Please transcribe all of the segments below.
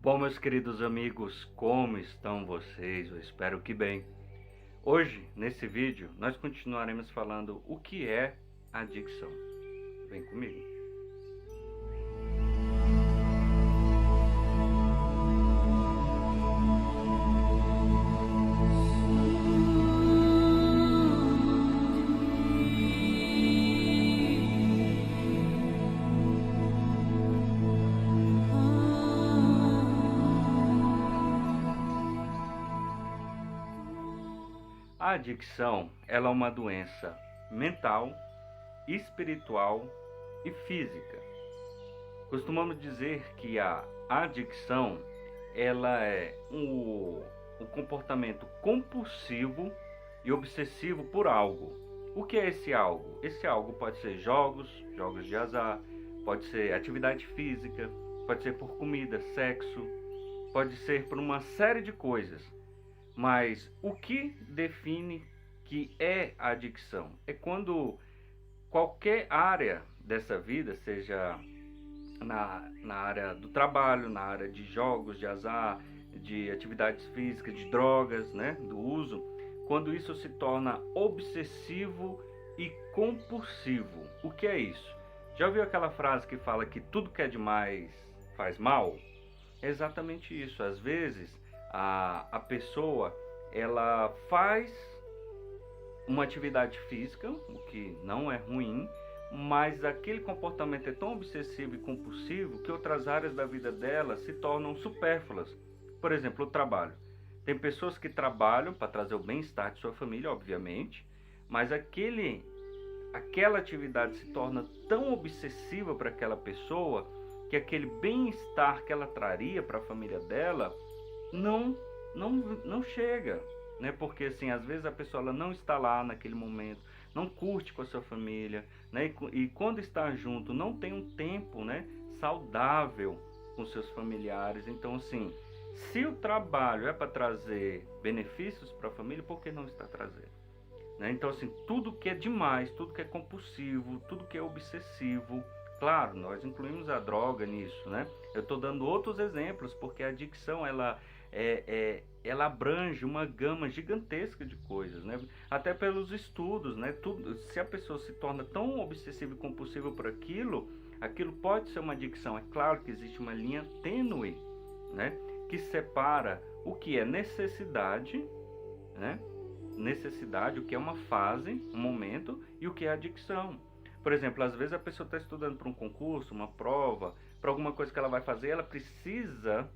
Bom, meus queridos amigos, como estão vocês? Eu espero que bem. Hoje, nesse vídeo, nós continuaremos falando o que é adicção. Vem comigo. A adicção, ela é uma doença mental, espiritual e física. Costumamos dizer que a adicção, ela é um comportamento compulsivo e obsessivo por algo. O que é esse algo? Esse algo pode ser jogos de azar, pode ser atividade física, pode ser por comida, sexo, pode ser por uma série de coisas. Mas o que define que é a adicção? É quando qualquer área dessa vida, seja na área do trabalho, na área de jogos, de azar, de atividades físicas, de drogas, né, do uso, quando isso se torna obsessivo e compulsivo. O que é isso? Já ouviu aquela frase que fala que tudo que é demais faz mal? É exatamente isso. Às vezes a pessoa, ela faz uma atividade física, o que não é ruim, mas aquele comportamento é tão obsessivo e compulsivo que outras áreas da vida dela se tornam supérfluas. Por exemplo, o trabalho. Tem pessoas que trabalham para trazer o bem-estar de sua família, obviamente, mas aquela atividade se torna tão obsessiva para aquela pessoa que aquele bem-estar que ela traria para a família dela não chega, né? Porque assim, às vezes a pessoa ela não está lá naquele momento, não curte com a sua família, né? E quando está junto, não tem um tempo, né, saudável com seus familiares. Então assim, se o trabalho é para trazer benefícios para a família, por que não está trazendo? Né? Então assim, tudo que é demais, tudo que é compulsivo, tudo que é obsessivo, claro, nós incluímos a droga nisso, né? Eu estou dando outros exemplos porque a adicção ela abrange uma gama gigantesca de coisas, né? Até pelos estudos, né? Se a pessoa se torna tão obsessiva e compulsiva por aquilo pode ser uma adicção. É claro que existe uma linha tênue, né, que separa o que é necessidade, né? Necessidade, o que é uma fase, um momento, e o que é adicção. Por exemplo, às vezes a pessoa está estudando para um concurso, uma prova, para alguma coisa que ela vai fazer, ela precisa,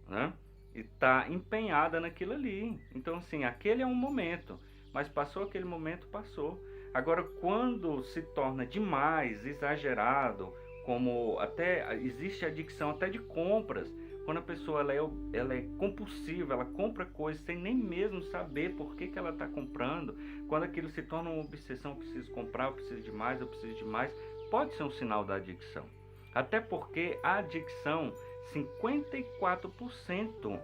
né, e está empenhada naquilo ali. Então, assim, aquele é um momento, mas passou aquele momento, passou. Agora, quando se torna demais, exagerado, como até existe adicção até de compras, quando a pessoa ela é compulsiva, ela compra coisas sem nem mesmo saber por que ela está comprando, quando aquilo se torna uma obsessão, eu preciso comprar, eu preciso de mais, pode ser um sinal da adicção. Até porque a adicção, 54%,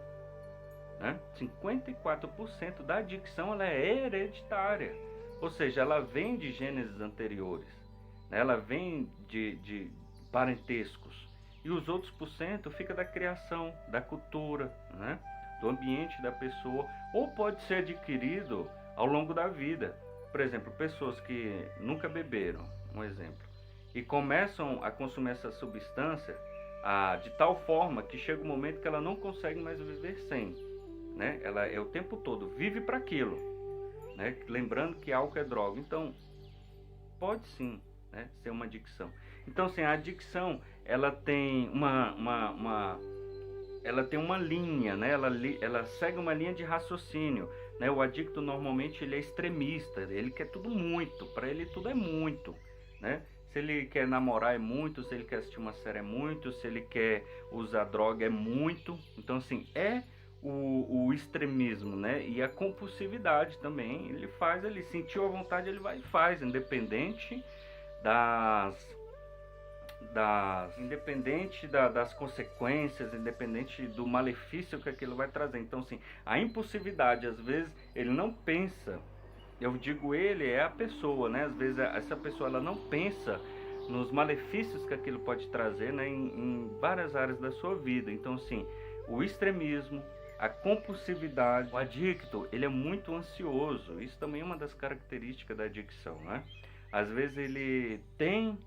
né? 54% da adicção ela é hereditária, ou seja, ela vem de gênesis anteriores, né? Ela vem de parentescos, e os outros por cento fica da criação, da cultura, né? Do ambiente da pessoa, ou pode ser adquirido ao longo da vida. Por exemplo, pessoas que nunca beberam, um exemplo, e começam a consumir essa substância de tal forma que chega um momento que ela não consegue mais viver sem, né? Ela é o tempo todo, vive para aquilo, né? Lembrando que álcool é droga. Então, pode sim, né, ser uma adicção. Então, assim, a adicção, ela tem ela tem uma linha, né? Ela segue uma linha de raciocínio, né? O adicto normalmente ele é extremista, ele quer tudo muito, para ele tudo é muito, né? Se ele quer namorar é muito, se ele quer assistir uma série é muito, se ele quer usar droga é muito. Então assim, o extremismo, né? E a compulsividade também, ele sentiu a vontade, ele vai e faz, independente das consequências, independente do malefício que aquilo vai trazer. Então, assim, a impulsividade, às vezes, ele não pensa. Eu digo ele é a pessoa, né? Às vezes essa pessoa ela não pensa nos malefícios que aquilo pode trazer, né, em várias áreas da sua vida. Então, assim, o extremismo, a compulsividade, o adicto, ele é muito ansioso. Isso também é uma das características da adicção, né? Às vezes ele tem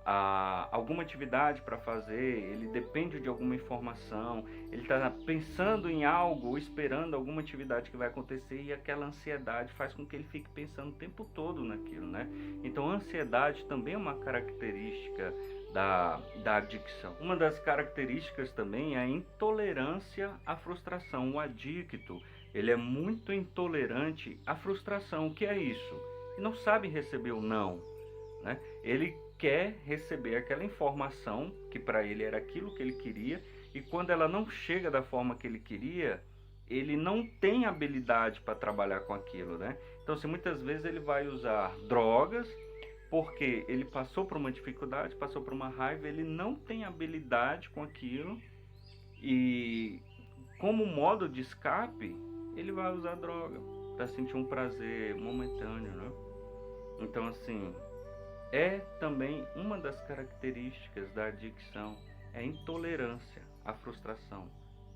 alguma atividade para fazer, ele depende de alguma informação, ele está pensando em algo ou esperando alguma atividade que vai acontecer, e aquela ansiedade faz com que ele fique pensando o tempo todo naquilo, né? Então a ansiedade também é uma característica da adicção. Uma das características também é a intolerância à frustração. O adicto, ele é muito intolerante à frustração. O que é isso? Ele não sabe receber o não, né? Ele quer receber aquela informação que para ele era aquilo que ele queria, e quando ela não chega da forma que ele queria, ele não tem habilidade para trabalhar com aquilo, né? Então, assim, muitas vezes ele vai usar drogas porque ele passou por uma dificuldade, passou por uma raiva, ele não tem habilidade com aquilo, e como modo de escape, ele vai usar droga para sentir um prazer momentâneo, né? Então, assim, é também uma das características da adicção, é a intolerância à frustração,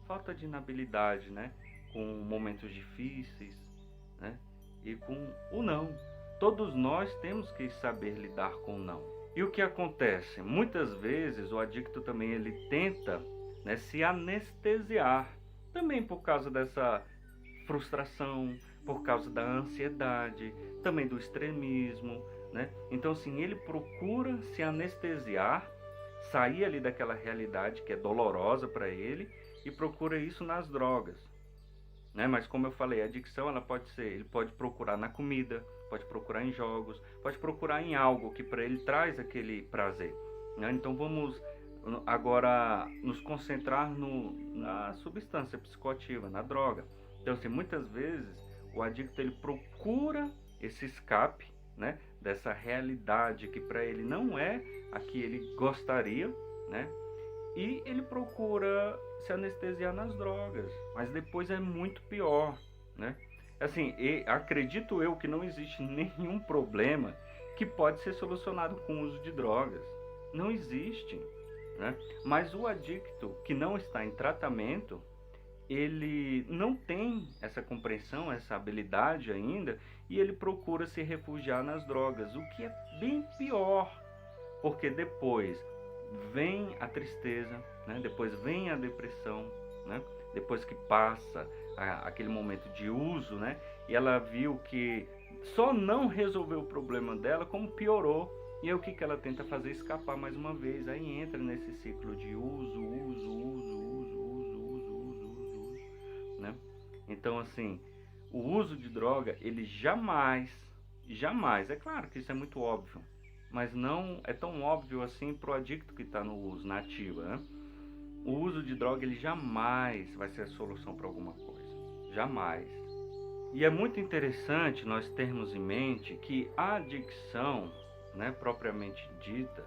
falta de inabilidade, né, com momentos difíceis, né, e com o não. Todos nós temos que saber lidar com o não. E o que acontece? Muitas vezes o adicto também ele tenta, né, se anestesiar, também por causa dessa frustração, por causa da ansiedade, também do extremismo, né? Então, assim, ele procura se anestesiar, sair ali daquela realidade que é dolorosa para ele, e procura isso nas drogas, né? Mas como eu falei, a adicção, ela pode ser, ele pode procurar na comida, pode procurar em jogos, pode procurar em algo que para ele traz aquele prazer, né? Então vamos agora nos concentrar na substância psicoativa, na droga. Então, assim, muitas vezes o adicto ele procura esse escape, né, dessa realidade que para ele não é a que ele gostaria, né? E ele procura se anestesiar nas drogas, mas depois é muito pior, né? Assim, acredito eu que não existe nenhum problema que pode ser solucionado com o uso de drogas. Não existe, né? Mas o adicto que não está em tratamento, ele não tem essa compreensão, essa habilidade ainda, e ele procura se refugiar nas drogas, o que é bem pior, porque depois vem a tristeza, né? Depois vem a depressão, né? Depois que passa aquele momento de uso, né? E ela viu que só não resolveu o problema dela, como piorou, e aí o que ela tenta fazer? Escapar mais uma vez, aí entra nesse ciclo de uso, né? Então, assim, o uso de droga, ele jamais, é claro que isso é muito óbvio, mas não é tão óbvio assim para o adicto que está no uso, na ativa, né? O uso de droga, ele jamais vai ser a solução para alguma coisa, jamais. E é muito interessante nós termos em mente que a adicção, né, propriamente dita,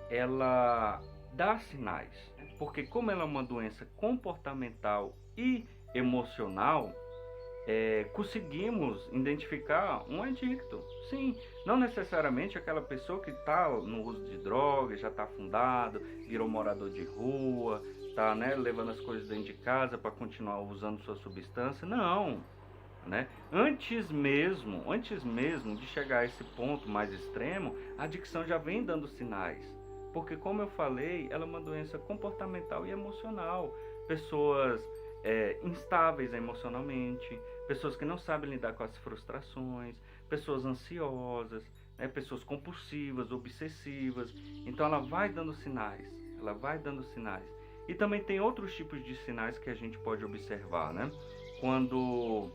ela dá sinais, porque como ela é uma doença comportamental e emocional, conseguimos identificar um adicto. Sim, não necessariamente aquela pessoa que está no uso de drogas, já está afundado, virou morador de rua, está, né, levando as coisas dentro de casa para continuar usando sua substância. Não, né? Antes mesmo de chegar a esse ponto mais extremo, a adicção já vem dando sinais. Porque, como eu falei, ela é uma doença comportamental e emocional. Pessoas instáveis emocionalmente, pessoas que não sabem lidar com as frustrações, pessoas ansiosas, né, pessoas compulsivas, obsessivas. Então ela vai dando sinais, E também tem outros tipos de sinais que a gente pode observar, né? Quando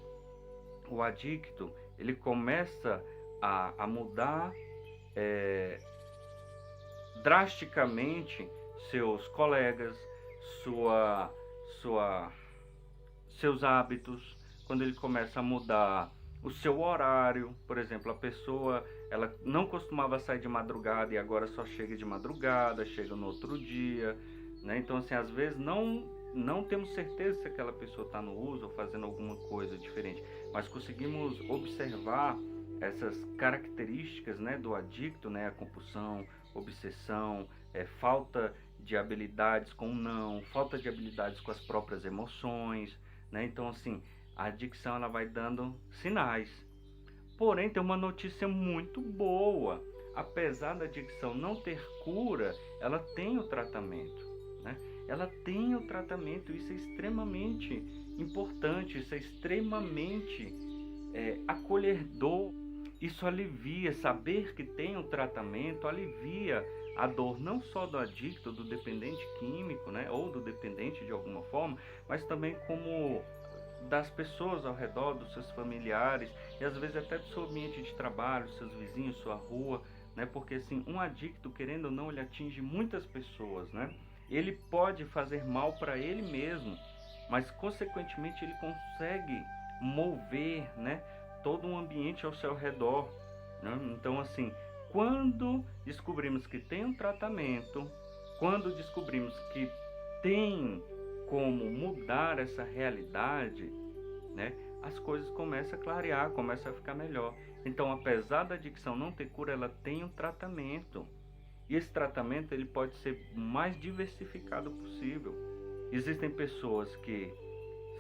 o adicto ele começa a mudar drasticamente seus colegas, seus hábitos, quando ele começa a mudar o seu horário. Por exemplo, a pessoa ela não costumava sair de madrugada e agora só chega de madrugada, chega no outro dia, né? Então, assim, às vezes não temos certeza se aquela pessoa está no uso ou fazendo alguma coisa diferente, mas conseguimos observar essas características, né, do adicto, né, a compulsão, obsessão, falta de habilidades com o não, falta de habilidades com as próprias emoções, né? Então, assim, a adicção ela vai dando sinais. Porém, tem uma notícia muito boa. Apesar da adicção não ter cura, ela tem o tratamento, né? Ela tem o tratamento, isso é extremamente importante, isso é extremamente acolhedor. Isso alivia, saber que tem um tratamento, alivia a dor não só do adicto, do dependente químico, né? Ou do dependente de alguma forma, mas também como das pessoas ao redor, dos seus familiares e às vezes até do seu ambiente de trabalho, seus vizinhos, sua rua, né? Porque assim, um adicto, querendo ou não, ele atinge muitas pessoas, né? Ele pode fazer mal para ele mesmo, mas consequentemente ele consegue mover, né, todo um ambiente ao seu redor, né? Então assim, quando descobrimos que tem um tratamento, quando descobrimos que tem como mudar essa realidade, né, as coisas começam a clarear, começam a ficar melhor. Então, apesar da adicção não ter cura, ela tem um tratamento. E esse tratamento ele pode ser o mais diversificado possível. Existem pessoas que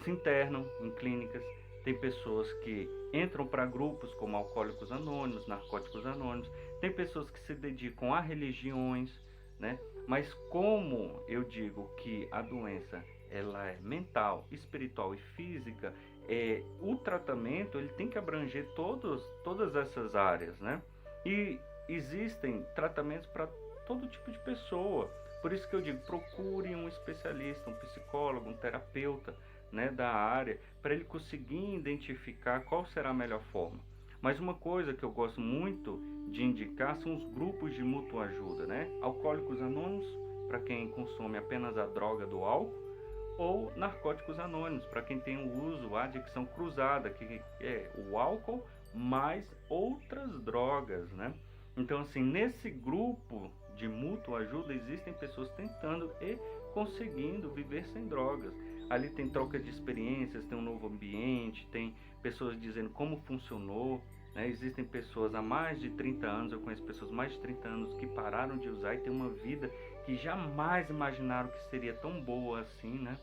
se internam em clínicas, tem pessoas que entram para grupos como Alcoólicos Anônimos, Narcóticos Anônimos, tem pessoas que se dedicam a religiões, né? Mas como eu digo que a doença ela é mental, espiritual e física, o tratamento ele tem que abranger todas essas áreas, né? E existem tratamentos para todo tipo de pessoa. Por isso que eu digo, procure um especialista, um psicólogo, um terapeuta, né, da área, para ele conseguir identificar qual será a melhor forma. Mas uma coisa que eu gosto muito de indicar são os grupos de mútua ajuda, né? Alcoólicos Anônimos, para quem consome apenas a droga do álcool, ou Narcóticos Anônimos, para quem tem o uso, a adicção cruzada, que é o álcool mais outras drogas, né? Então, assim, nesse grupo de mútua ajuda, existem pessoas tentando e conseguindo viver sem drogas. Ali tem troca de experiências, tem um novo ambiente, tem pessoas dizendo como funcionou, né? Existem pessoas há mais de 30 anos, eu conheço pessoas há mais de 30 anos que pararam de usar e têm uma vida que jamais imaginaram que seria tão boa assim, né?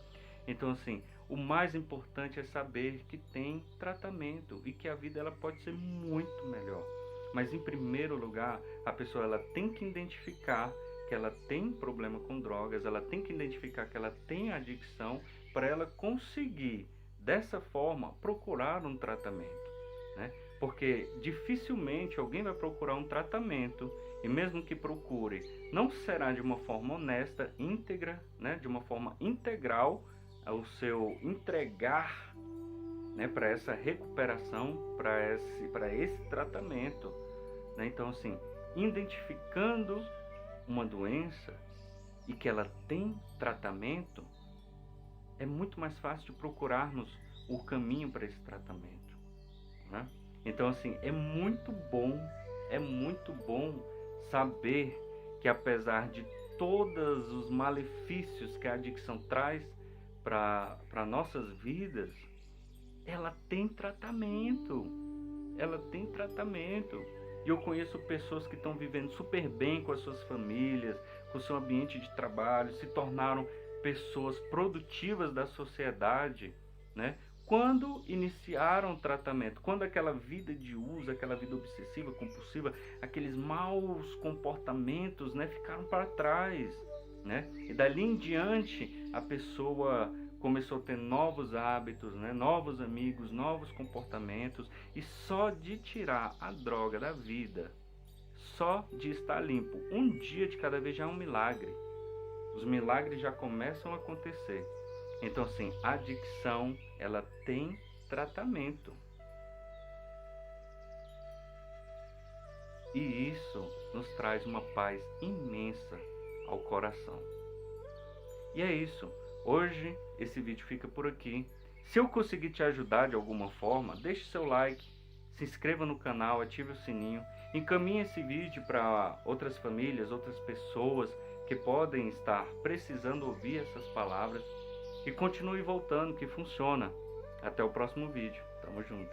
Então, assim, o mais importante é saber que tem tratamento e que a vida ela pode ser muito melhor. Mas, em primeiro lugar, a pessoa ela tem que identificar que ela tem problema com drogas, ela tem que identificar que ela tem adicção para ela conseguir, dessa forma, procurar um tratamento, né? Porque dificilmente alguém vai procurar um tratamento e mesmo que procure, não será de uma forma honesta, íntegra, né? De uma forma integral ao seu entregar, né? Para essa recuperação, para esse tratamento, né? Então, assim, identificando uma doença e que ela tem tratamento, é muito mais fácil de procurarmos o caminho para esse tratamento, né? Então, assim, é muito bom saber que apesar de todos os malefícios que a adicção traz para nossas vidas, ela tem tratamento. Ela tem tratamento. E eu conheço pessoas que estão vivendo super bem com as suas famílias, com o seu ambiente de trabalho, se tornaram pessoas produtivas da sociedade, né? Quando iniciaram o tratamento, quando aquela vida de uso, aquela vida obsessiva, compulsiva, aqueles maus comportamentos, né, ficaram para trás, né? E dali em diante a pessoa começou a ter novos hábitos, né, novos amigos, novos comportamentos, e só de tirar a droga da vida, só de estar limpo, um dia de cada vez já é um milagre. Os milagres já começam a acontecer. Então, assim, a adicção, ela tem tratamento. E isso nos traz uma paz imensa ao coração. E é isso. Hoje, esse vídeo fica por aqui. Se eu conseguir te ajudar de alguma forma, deixe seu like, se inscreva no canal, ative o sininho, encaminhe esse vídeo para outras famílias, outras pessoas que podem estar precisando ouvir essas palavras. E continue voltando, que funciona. Até o próximo vídeo. Tamo junto.